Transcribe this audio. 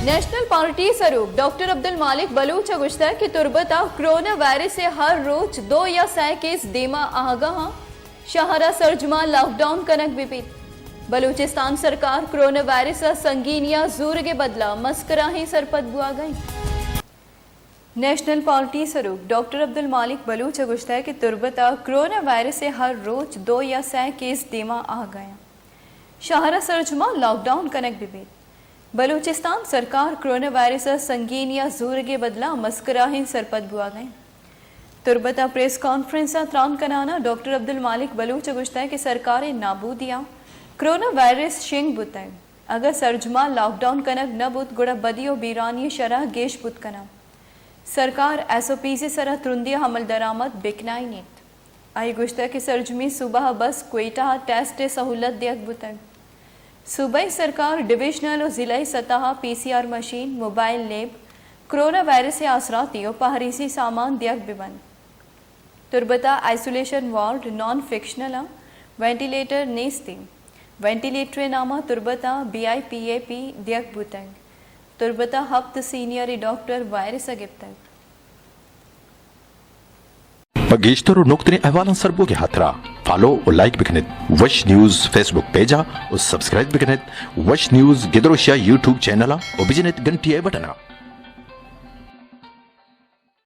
National party स्वरूप doctor Abdul मालिक बलूच गुश्ता कि तुरबता कोरोना वायरस से हर रोज 2 या 100 केस देमा आगाह शहरा सरजमा लॉकडाउन कनक बिपित बलूचिस्तान सरकार कोरोना वायरस संगीन या जोर के बदला मस्करा ही सरपत बुआ गई। नेशनल पार्टी स्वरूप डॉक्टर अब्दुल मालिक बलूच गुश्ता कि तुरबता कोरोना वायरस से हर रोज 2 या 100 केस देमा आ गया शहरा सरजमा लॉकडाउन कनक बिपित बलूचिस्तान सरकार कोरोना वायरस संगीन या जोर के बदला मस्कराही सरपत बुआ गए। तुरबता प्रेस कॉन्फ्रेंस त्रान कनाना डॉक्टर अब्दुल मालिक बलूच गुश्ता कि सरकार नाबूदिया कोरोना वायरस शिंग बुतंग अगर सरजमा लॉकडाउन कनक न बुत गुड़ा बदियो बीरानी शरह गेश बुत कना सरकार SOP से सरह तुरंदिया हमल दरामद बिकनाई नीत आई गुश्ता कि सरजमी सुबह बस क्वेटा टेस्ट सहूलत दियक बुतंग सूबाई सरकार डिविजनल और ज़िलाई सतह PCR machine mobile lab corona virus से आसराती और पहरीसी सामान दियक बिबन तुरबता isolation ward non functional ventilator नेस्ती वेंटिलेटर नामा तुरबता BIP दियक बुतंग तुरबता हफ्त सीनियर डॉक्टर वायरस गिप्तंग बगीश्तर और नुक्तने अहवालन सरबो के हाथरा फॉलो और लाइक बिकनेत वश न्यूज़ फेसबुक पेजा और सब्सक्राइब बिकनेत वश न्यूज़ गिदरोशिया यूट्यूब चैनल और बिजनेत घंटी बटना।